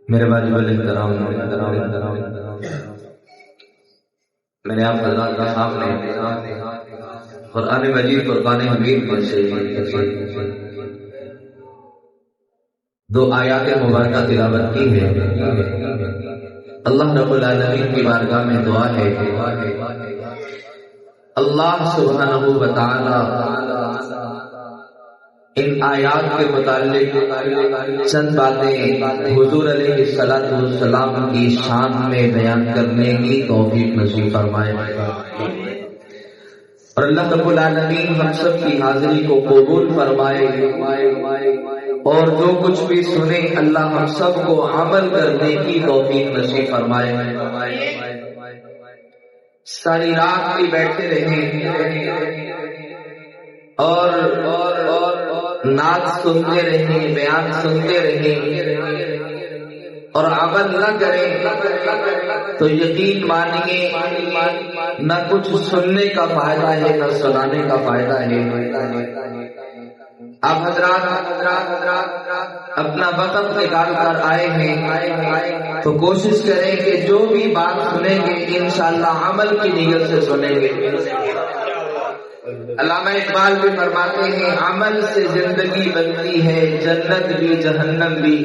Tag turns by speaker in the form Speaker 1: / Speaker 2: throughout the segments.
Speaker 1: میرے واجب الاحترام میں نے آپ حضرات کے سامنے قرآن مجید فرقان حمید پر سے دو آیات مبارکہ تلاوت کی ہے۔ اللہ رب العالمین کی بارگاہ میں دعا ہے اللہ سبحانہ و تعالی ان آیات کے متعلق چند باتیں حضور علیہ الصلوۃ والسلام کی شان میں بیان کرنے کی توفیق نصیب فرمائے، اور اللہ رب العالمین ہم سب کی حاضری کو قبول فرمائے، اور جو کچھ بھی سنے اللہ ہم سب کو عمل کرنے کی توفیق نصیب فرمائے۔ ساری رات بھی بیٹھے رہیں اور نعت سنتے رہیں، بیان سنتے رہیں اور عمل نہ کریں تو یقین مانیے نہ کچھ سننے کا فائدہ ہے نہ سنانے کا فائدہ ہے۔ آپ حضرات اپنا وقت نکال کر آئے ہیں تو کوشش کریں کہ جو بھی بات سنیں گے انشاءاللہ عمل کی نیت سے سنیں گے۔ علامہ اقبال بھی فرماتے ہیں عمل سے زندگی بنتی ہے جنت بھی جہنم بھی،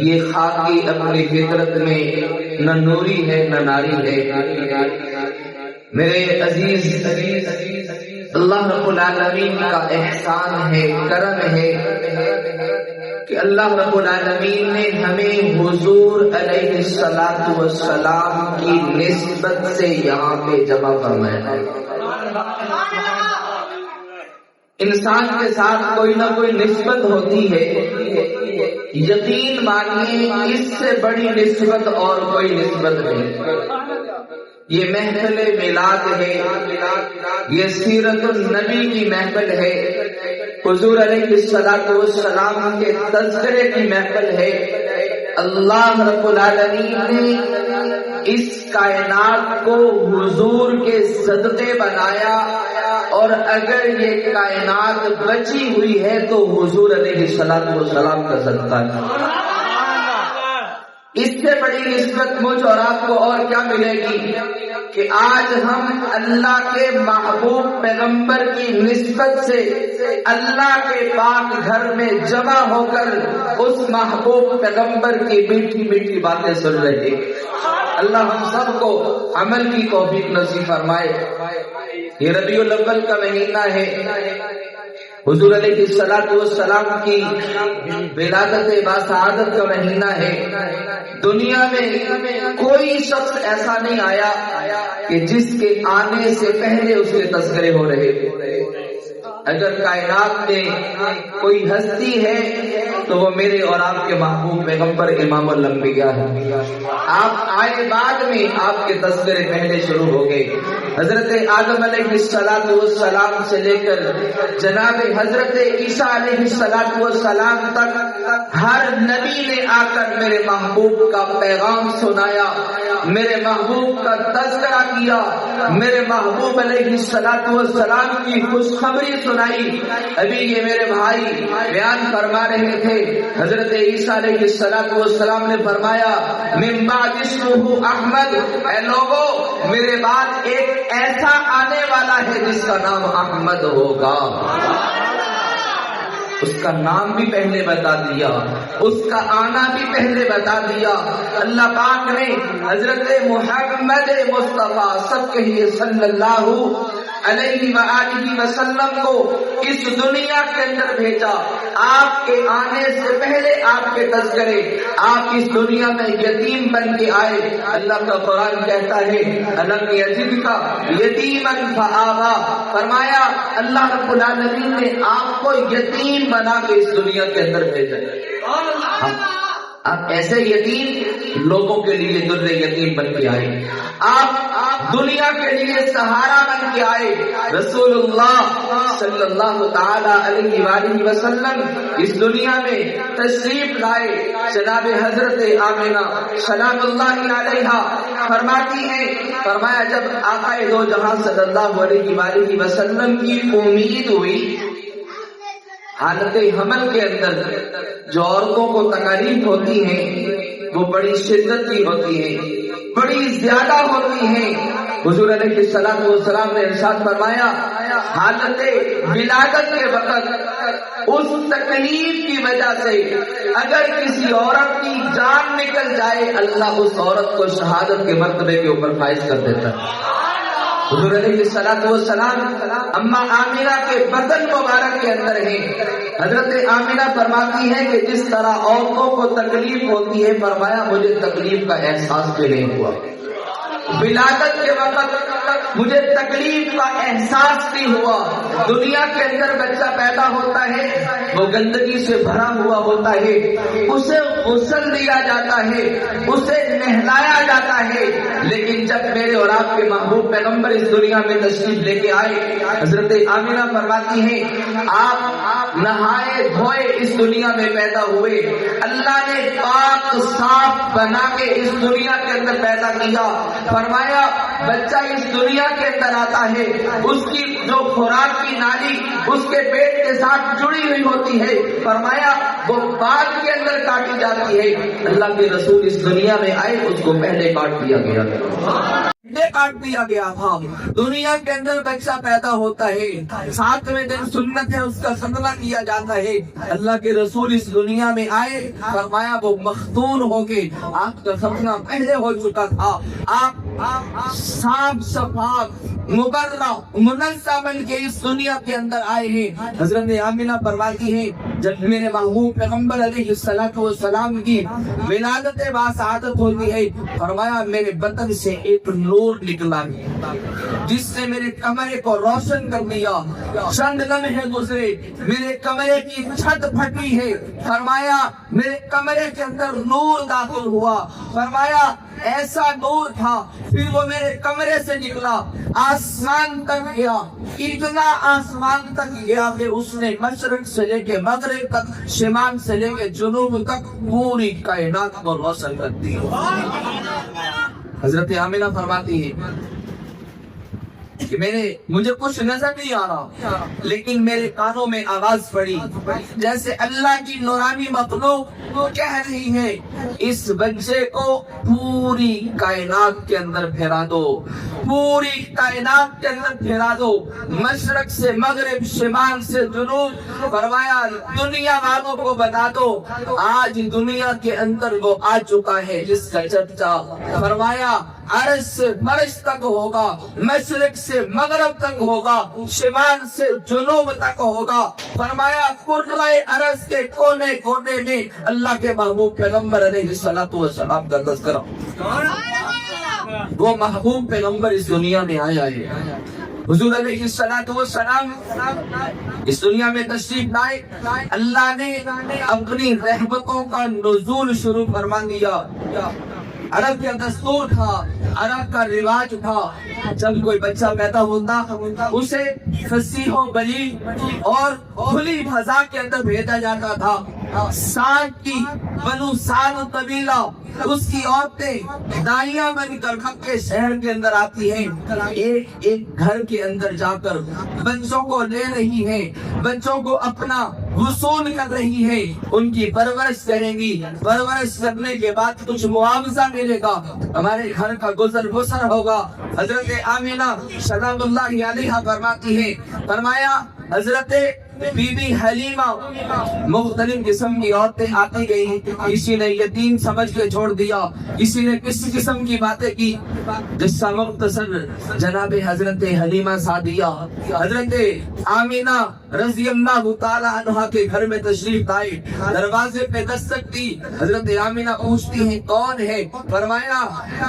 Speaker 1: یہ خاکی اپنی فطرت میں نہ نوری ہے نہ ناری ہے۔ میرے عزیز اللہ رب العالمین کا احسان ہے، کرم ہے کہ اللہ رب العالمین نے ہمیں حضور علیہ الصلوۃ والسلام کی نسبت سے یہاں پہ جمع فرمایا۔ انسان کے ساتھ کوئی نہ کوئی نسبت ہوتی ہے، یقین مانیے اس سے بڑی نسبت اور کوئی نسبت نہیں۔ یہ محفل میلاد ہے، یہ سیرت النبی کی محفل ہے، حضور علیہ الصلوۃ والسلام کے تذکرے کی محفل ہے۔ اللہ رب العالمین نے اس کائنات کو حضور کے صدقے بنایا، اور اگر یہ کائنات بچی ہوئی ہے تو حضور علیہ الصلوۃ والسلام کا صدقہ ہے۔ اس سے بڑی نسبت مجھ اور آپ کو اور کیا ملے گی کہ آج ہم اللہ کے محبوب پیغمبر کی نسبت سے اللہ کے پاک گھر میں جمع ہو کر اس محبوب پیغمبر کی میٹھی میٹھی باتیں سن رہے ہیں۔ اللہ ہم سب کو عمل کی توفیق نصیب فرمائے۔ یہ ربیع الاول کا مہینہ ہے، حضور علیہ الصلوۃ والسلام کی ولادت باسعادت کا مہینہ ہے۔ دنیا میں کوئی شخص ایسا نہیں آیا کہ جس کے آنے سے پہلے اس کے تذکرے ہو رہے تھے۔ اگر کائنات میں کوئی ہستی ہے تو وہ میرے اور آپ کے محبوب پیغمبر امام الانبیاء ہے۔ آپ آئے بعد میں آپ کے تذکرے پہلے شروع ہو گئے۔ حضرت آدم علیہ الصلوۃ والسلام سے لے کر جناب حضرت عیسیٰ علیہ الصلوۃ والسلام تک ہر نبی نے آ کر میرے محبوب کا پیغام سنایا، میرے محبوب کا تذکرہ کیا، میرے محبوب علیہ الصلوۃ والسلام کی خوشخبری سنائی۔ ابھی یہ میرے بھائی بیان فرما رہے تھے، حضرت عیسیٰ علیہ الصلوۃ والسلام نے فرمایا من بعد اسمہ احمد، اے لوگوں میرے بعد ایک ایسا آنے والا ہے جس کا نام احمد ہوگا۔ اس کا نام بھی پہلے بتا دیا، اس کا آنا بھی پہلے بتا دیا۔ اللہ پاک نے حضرت محمد مصطفیٰ سب کہیے صلی اللہ علیہ وآلہ وسلم کو اس دنیا کے اندر بھیجا۔ آپ کے آنے سے پہلے آپ کے تذکرے، آپ اس دنیا میں یتیم بن کے آئے۔ اللہ کا قرآن کہتا ہے الم یجدک یتیما فآویٰ، فرمایا اللہ رب العالمین نے آپ کو یتیم بنا کے اس دنیا کے اندر بھیجا۔ آپ ایسے یتیم لوگوں کے لیے در یتیم بن کے آئے، آپ دنیا کے لیے سہارا بن کے آئے۔ رسول اللہ صلی اللہ تعالی علیہ وآلہ وسلم اس دنیا میں تشریف لائے۔ جناب حضرت آمنہ سلام اللہ علیہا فرماتی ہیں، فرمایا جب آقا دو جہاں صلی اللہ علیہ وآلہ وسلم کی امید ہوئی، حالت حمل کے اندر جو عورتوں کو تکالیف ہوتی ہیں وہ بڑی شدت کی ہوتی ہیں، بڑی زیادہ ہوتی ہیں۔ حضور علیہ الصلوۃ والسلام نے ارشاد فرمایا حالت ولادت کے وقت اس تکلیف کی وجہ سے اگر کسی عورت کی جان نکل جائے اللہ اس عورت کو شہادت کے مرتبے کے اوپر فائز کر دیتا ہے۔ حضور علیہ الصلوۃ والسلام اما آمینہ کے بطن مبارک کے اندر ہیں۔ حضرت آمینہ فرماتی ہے کہ جس طرح عورتوں کو تکلیف ہوتی ہے فرمایا مجھے تکلیف کا احساس بھی نہیں ہوا، ولادت کے وقت مجھے تکلیف کا احساس نہیں ہوا۔ دنیا کے اندر بچہ پیدا ہوتا ہے وہ گندگی سے بھرا ہوا ہوتا ہے، اسے غسل دیا جاتا ہے، اسے نہلایا جاتا ہے، لیکن جب میرے اور آپ کے محبوب پیغمبر اس دنیا میں تشریف لے کے آئے حضرت آمینہ فرماتی ہیں آپ نہائے دھوئے اس دنیا میں پیدا ہوئے، اللہ نے پاک صاف بنا کے اس دنیا کے اندر پیدا کیا۔ فرمایا بچہ اس دنیا کے اندر آتا ہے، اس کی جو خوراک کی نالی اس کے پیٹ کے ساتھ جڑی ہوئی ہوتی ہے، فرمایا وہ بعد کے اندر کاٹی جاتی ہے۔ اللہ کے رسول اس دنیا میں آئے اس کو پہلے کاٹ دیا گیا تھا۔ دنیا کے اندر بچہ پیدا ہوتا ہے، 7ویں دن سنت ہے اس کا ختنہ کیا جاتا ہے۔ اللہ کے رسول اس دنیا میں آئے، فرمایا وہ مختون ہو کے آپ کا ختنہ پہلے ہو چکا تھا، آپ صاف صفائی مبرہ منزہ بن کے اس دنیا کے اندر آئے ہیں۔ حضرت آمینہ فرماتی ہیں جب میرے محبوب پیغمبر علیہ الصلوۃ والسلام کی ولادت باسعادت ہوتی ہے فرمایا میرے بدن سے ایک نور نکلا جس نے میرے کمرے کو روشن کر دیا۔ چند لمحے گزرے میرے کمرے کی چھت پھٹی ہے، فرمایا میرے کمرے کے اندر نور داخل ہوا، فرمایا ایسا نور تھا پھر وہ میرے کمرے سے نکلا آسمان تک گیا، اتنا آسمان تک گیا کہ اس نے مشرق سے لے کے مغرب تک، شمال سے لے کے جنوب تک پوری کائنات کو روشن کر دیا۔ حضرت آمینہ فرماتی ہے کہ مجھے کچھ نظر نہیں آ رہا لیکن میرے کانوں میں آواز پڑی جیسے اللہ کی نورانی مخلوق کہہ رہی ہے اس بچے کو پوری کائنات کے اندر پھیلا دو، پوری کائنات کے اندر پھیلا دو، مشرق سے مغرب، شمال سے جنوب، فرمایا دنیا والوں کو بتا دو آج دنیا کے اندر وہ آ چکا ہے جس کا چرچا، فرمایا عرش سے فرش تک ہوگا، مشرق سے مغرب تک ہوگا، شمال سے جنوب تک ہوگا، فرمایا کرۂ عرش کے کونے کونے میں اللہ کے محبوب پیغمبر علیہ الصلوۃ والسلام کا تذکرہ۔ وہ محبوب پیغمبر اس دنیا میں آیا ہے، حضور علیہ الصلوۃ والسلام اس دنیا میں تشریف لائے، اللہ نے اپنی رحمتوں کا نزول شروع فرما دیا۔ عرب کا دستور تھا، عرب کا رواج تھا، جب کوئی بچہ پیدا ہوتا اسے فصیح و بلیغ اور کھلی فضا کے اندر بھیجا جاتا تھا۔ سات کی بنو سعد قبیلہ اس کی عورتیں دائیاں بن کر مکے شہر کے اندر آتی ہیں، ایک ایک گھر کے اندر جا کر بچوں کو لے رہی ہیں، بچوں کو اپنا وصول کر رہی ہے، ان کی پرورش کریں گی، پرورش کرنے کے بعد کچھ معاوضہ ملے گا، ہمارے گھر کا گزر بسر ہوگا۔ حضرت آمینہ سلام اللہ علیہا فرماتی ہے، فرمایا حضرت بی بی حلیمہ مختلف قسم کی عورتیں آتی گئی، کسی نے یتیم سمجھ کے چھوڑ دیا، کسی نے کس قسم کی باتیں کی، قصہ مختصر جناب حضرت حلیمہ سعدیہ حضرت آمینہ رضی اللہ تعالی عنہا کے گھر میں تشریف لائے، دروازے پہ دستک دی، حضرت آمینہ پوچھتی ہیں کون ہے، فرمایا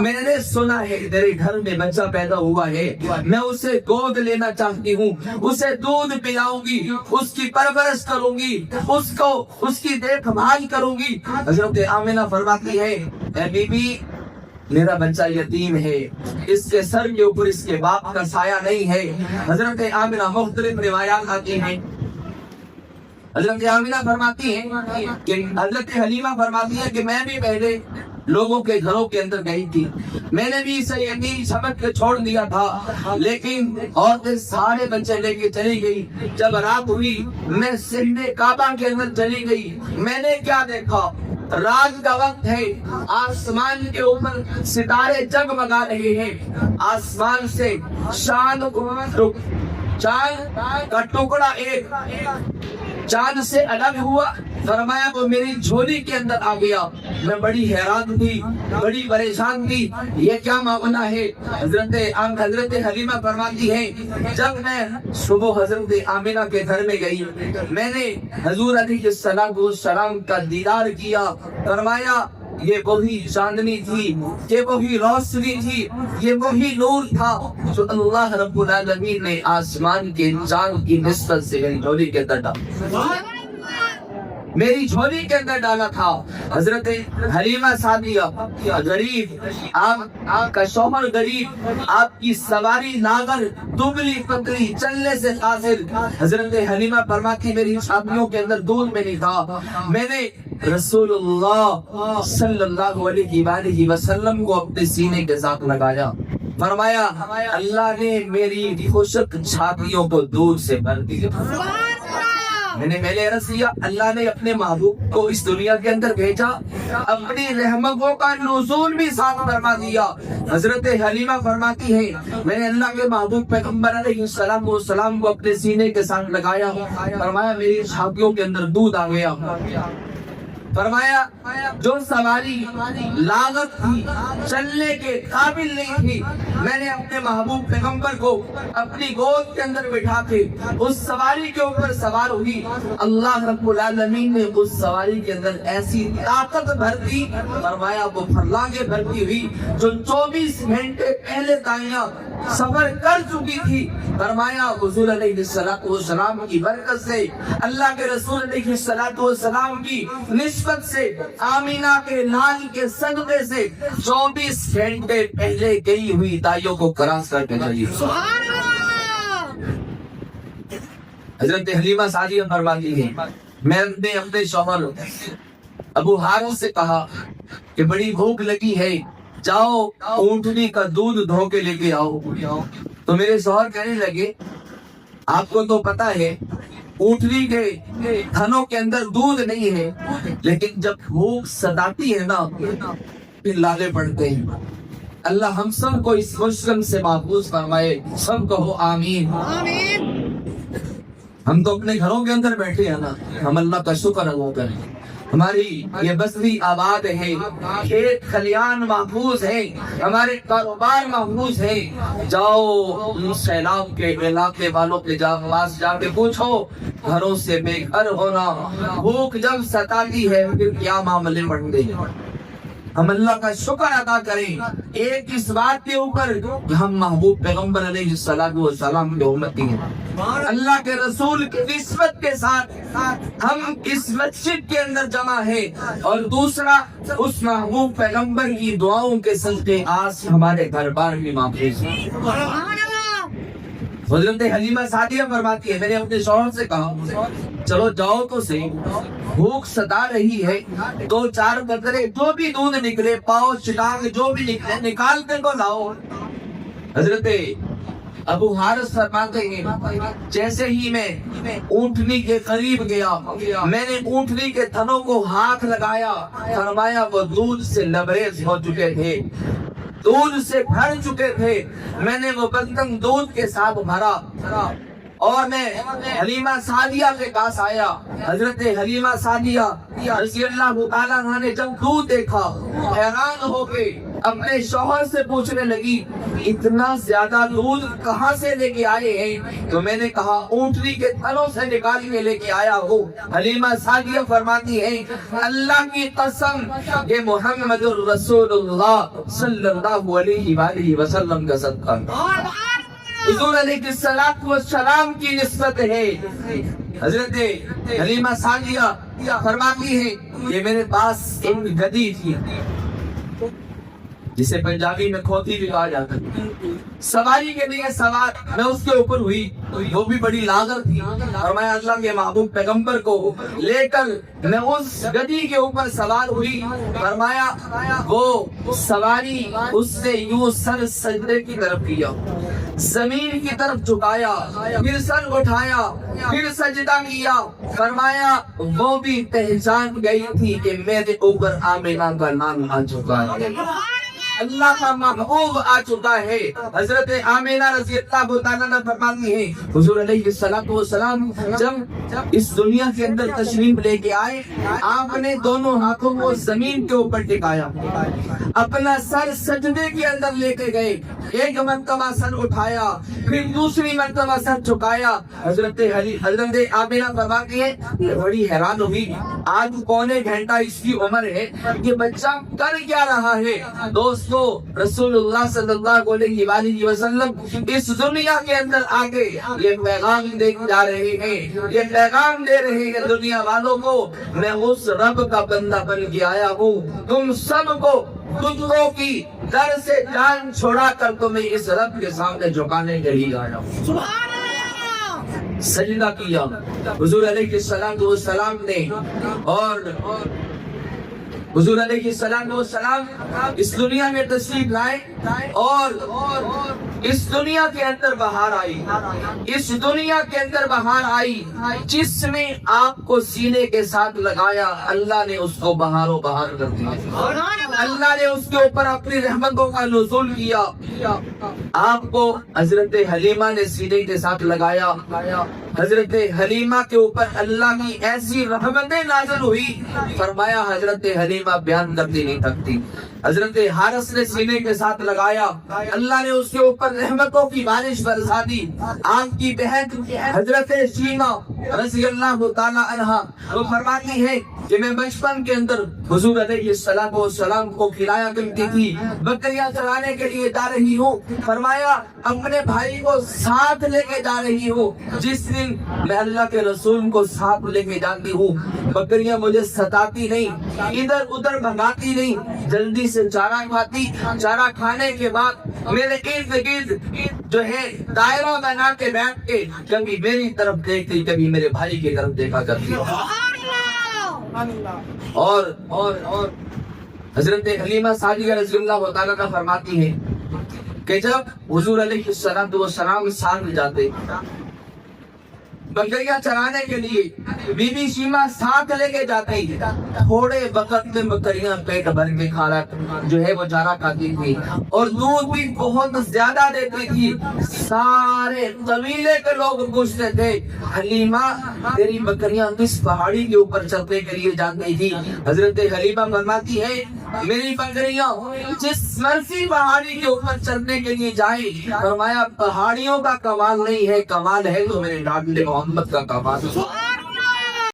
Speaker 1: میں نے سنا ہے تیرے گھر میں بچہ پیدا ہوا ہے، میں اسے گود لینا چاہتی ہوں، اسے دودھ پلاؤں گی، اس کی پرورش کروں گی، اس کی دیکھ بھال کروں گی۔ حضرت آمینہ فرماتی ہے اے بی بی میرا بچہ یتیم ہے، اس کے سر کے اوپر اس کے باپ کا سایہ نہیں ہے۔ حضرت آمینہ مختلف روایات آتی ہیں، حضرت آمینہ فرماتی ہے کہ حضرت حلیمہ فرماتی ہے کہ میں بھی پہلے لوگوں کے گھروں کے اندر گئی تھی، میں نے بھی اسے یتیم سمجھ کے چھوڑ دیا تھا، لیکن عورتیں سارے بچے لے کے چلی گئی۔ جب رات ہوئی میں سہن کعبہ کے اندر چلی گئی، میں نے کیا دیکھا، رات کا وقت ہے، آسمان کے اوپر ستارے جگمگا رہے ہیں، آسمان سے چاند کا ٹکڑا ایک چاند سے الگ ہوا، فرمایا وہ میری جھولی کے اندر آ گیا۔ میں بڑی حیران تھی، بڑی پریشان تھی، یہ کیا معاملہ ہے؟ حضرت حلیمہ فرماتی ہے جب میں صبح حضرت آمنہ کے گھر میں گئی، میں نے حضور علیہ السلام کا دیدار کیا، فرمایا یہ وہی چاندنی تھی، یہ وہی روشنی تھی، یہ وہی نور تھا جو اللہ رب العالمین نے آسمان کے چاند کی نسبت سے میری جھولی کے اندر ڈالا تھا۔ حضرت حلیمہ سعدیہ غریب، آپ کا شوہر غریب، آپ کی سواری ناگر، دبلی پتلی، چلنے سے قاصر۔ حضرت حلیمہ فرماتی میری شادیوں کے اندر دودھ میں نہیں تھا، میں نے رسول اللہ صلی اللہ علیہ وآلہ وسلم کو اپنے سینے کے ساتھ لگایا، فرمایا اللہ نے میری خشک چھاتیوں کو دودھ سے بھر دیا۔ میں نے عرض کیا اللہ نے اپنے محبوب کو اس دنیا کے اندر بھیجا، اپنی رحمتوں کا نزول بھی ساتھ فرما دیا۔ حضرت حلیمہ فرماتی ہے میں نے اللہ کے محبوب پیغمبر علیہ السلام کو اپنے سینے کے ساتھ لگایا، فرمایا میری چھاتیوں کے اندر دودھ آ گیا۔ فرمایا جو سواری لاغت تھی، چلنے کے قابل نہیں تھی، میں نے اپنے محبوب پیغمبر کو اپنی گود کے اندر بٹھا کے اس سواری کے اوپر سوار ہوئی۔ اللہ رب العالمین نے اس سواری کے اندر ایسی طاقت بھر دی، فرمایا وہ پھرلاگے بھرتی ہوئی جو 24 گھنٹے پہلے تائیاں سفر کر چکی تھی، فرمایا حضور علیہ السلام کی برکت سے، اللہ کے رسول علیہ السلام کی نسبت سے، آمینہ کے لال کے صدقے سے 24 گھنٹے پہلے گئی ہوئی تائیوں کو کراس کر کے چلی۔ حضرت حلیمہ سعدیہ فرماتی ہے میں نے اپنے شوہر ابو حارث سے کہا کہ بڑی بھوک لگی ہے، جاؤ اونٹنی کا دودھ دھو کے لے کے آؤ۔ تو میرے شوہر کہنے لگے آپ کو تو پتا ہے اونٹنی کے تھنوں کے اندر دودھ نہیں ہے، لیکن جب بھوک ستاتی ہے نا پھر لالے پڑتے ہیں۔ اللہ ہم سب کو اس مشکل سے محفوظ فرمائے، سب کہو آمین۔ ہم تو اپنے گھروں کے اندر بیٹھے ہیں نا، ہم اللہ کا شکر ادا کریں، ہماری یہ بستی آباد ہے، کھیت کھلیان محفوظ ہے، ہمارے کاروبار محفوظ ہے۔ جاؤ سیلاب کے علاقے والوں کے پاس جا کے پوچھو، گھروں سے بے گھر ہونا، بھوک جب ستاتی ہے پھر کیا معاملے بڑھتے ہیں۔ ہم اللہ کا شکر ادا کریں ایک اس بات کے اوپر کہ ہم محبوب پیغمبر علیہ السلام کے امتی ہیں، اللہ کے رسول کی نسبت کے ساتھ ہم اس مسجد کے اندر جمع ہے، اور دوسرا اس محبوب پیغمبر کی دعاؤں کے صدقے آج ہمارے گھر بار بھی محفوظ ہیں۔ حضرت حلیمہ سعدیہ فرماتی ہے میں نے اپنے شوہر سے کہا چلو جاؤ تو صحیح، بھوک ستا رہی ہے، 2-4 قطرے جو بھی دودھ نکلے، پاؤ چٹاک جو بھی نکلے نکال کے کو لاؤ۔ حضرت ابو حارث فرماتے ہیں جیسے ہی میں اونٹنی کے قریب گیا، میں نے اونٹنی کے تھنوں کو ہاتھ لگایا، فرمایا وہ دودھ سے لبریز ہو چکے تھے، دودھ سے بھر چکے تھے۔ میں نے وہ برتن دودھ کے ساتھ بھرا اور میں حلیمہ سعدیہ کے پاس آیا۔ حضرت حلیمہ سعدیہ رضی اللہ تعالیٰ عنہا نے جب دودھ دیکھا حیران ہو کے اپنے شوہر سے پوچھنے لگی اتنا زیادہ دودھ کہاں سے لے کے آئے ہیں؟ تو میں نے کہا اونٹنی کے تھنوں سے نکال کے لے کے آیا ہوں۔ حلیمہ سعدیہ فرماتی ہے اللہ کی قسم یہ محمد الرسول اللہ صلی اللہ علیہ وآلہ وسلم کا صدقہ حضور علیہ السلام کی نسبت ہے۔ حضرت حلیمہ سعدیہ فرماتی ہے کہ میرے پاس ایک گدی تھی جسے پنجابی میں کھوتی بھی کہا جاتا ہے، سواری کے لیے سوار میں اس کے اوپر ہوئی، وہ بھی بڑی لاغر تھی، اور میں اللہ کے محبوب پیغمبر کو لے کر میں اس گدی کے اوپر سوار ہوئی۔ فرمایا وہ سواری اس سے یوں سر سجدے کی طرف کیا، زمین کی طرف جھکایا، پھر سر اٹھایا، پھر سجدہ کیا، فرمایا وہ بھی پہچان گئی تھی کہ میرے اوپر آمینہ کا نام آ چکا ہے، اللہ کا محبوب آ چکا ہے۔ حضرت آمینہ رضی اللہ تعالیٰ عنہ فرماتی ہیں حضور علیہ السلام جب اس دنیا کے اندر تشریف لے کے آئے، آپ نے دونوں ہاتھوں کو زمین کے اوپر ٹکایا، اپنا سر سجدے کے اندر لے کے گئے، ایک مرتبہ سر اٹھایا، پھر دوسری مرتبہ سر جھکایا۔ حضرت آمینہ فرماتی ہے بڑی حیران ہوئی، آج پونے گھنٹہ اس کی عمر ہے، یہ بچہ کر کیا رہا ہے؟ دوستو، رسول اللہ صلی اللہ علیہ وآلہ وسلم اس دنیا کے اندر آگے یہ پیغام دے جا رہے ہیں، یہ پیغام دے رہے ہیں دنیا والوں کو، میں اس رب کا بندہ بن کے آیا ہوں، تم سب کو کتوں کی در سے جان چھوڑا کر تمہیں اس رب کے سامنے جھکانے کے لیے آیا ہوں۔ سجدہ کیا حضور علیہ السلام نے، اور حضور علیہ السلام اس دنیا میں تشریف لائے، اور اس دنیا کے اندر بہار آئی، اس دنیا کے اندر بہار آئی، جس نے آپ کو سینے کے ساتھ لگایا اللہ نے اس کو بہار و بہار کر دیا، اللہ نے اس کے اوپر اپنی رحمتوں کا نزول کیا۔ آپ کو حضرت حلیمہ نے سینے کے ساتھ لگایا، حضرت حلیمہ کے اوپر اللہ کی ایسی رحمتیں نازل ہوئی، فرمایا حضرت حلیمہ بیان کرتی نہیں تھکتی۔ حضرت حارث نے سینے کے ساتھ لگایا، اللہ نے اس کے اوپر رحمتوں کی بارش برسا دی۔ آپ کی بہن حضرت شیمہ رضی اللہ تعالی عنہا وہ فرماتی ہے کہ میں بچپن کے اندر حضور علیہ السلام کو کھلایا کرتی تھی، بکریاں چرانے کے لیے جا رہی ہوں، فرمایا اپنے بھائی کو ساتھ لے کے جا رہی ہوں، جس دن میں اللہ کے رسول کو ساتھ لے کے جاتی ہوں، بکریاں مجھے ستاتی نہیں، ادھر ادھر بھگاتی نہیں، جلدی سے چارہ کھاتی، چارہ کھانے کے بعد میرے ارد گرد جو ہے دائرہ بنا کے بیٹھ کے کبھی میری طرف دیکھتی، کبھی میرے بھائی کی طرف دیکھا کرتی۔ اور حضرت حلیمہ سعدیہ رضی اللہ تعالیٰ عنہا فرماتی ہے کہ جب حضور علیہ السلام ساتھ جاتے بکریاں چرانے کے لیے، بی بی شیمہ ساتھ لے کے جاتی، تھوڑے وقت میں بکریاں پیٹ بھر کے کھانا جو ہے وہ چارہ کھاتی تھی، اور دودھ بھی بہت زیادہ دیتی تھی۔ سارے قبیلے کے لوگ پوچھتے تھے حلیمہ تیری بکریاں کس پہاڑی کے اوپر چلنے کے لیے جاتی تھی؟ حضرت حلیمہ فرماتی ہے میری بکریاں جس مرسی پہاڑی کے اوپر چلنے کے لیے جائیں، فرمایا پہاڑیوں کا کمال نہیں ہے، کمال ہے تو میرے لاڈلے محمد کا کمال۔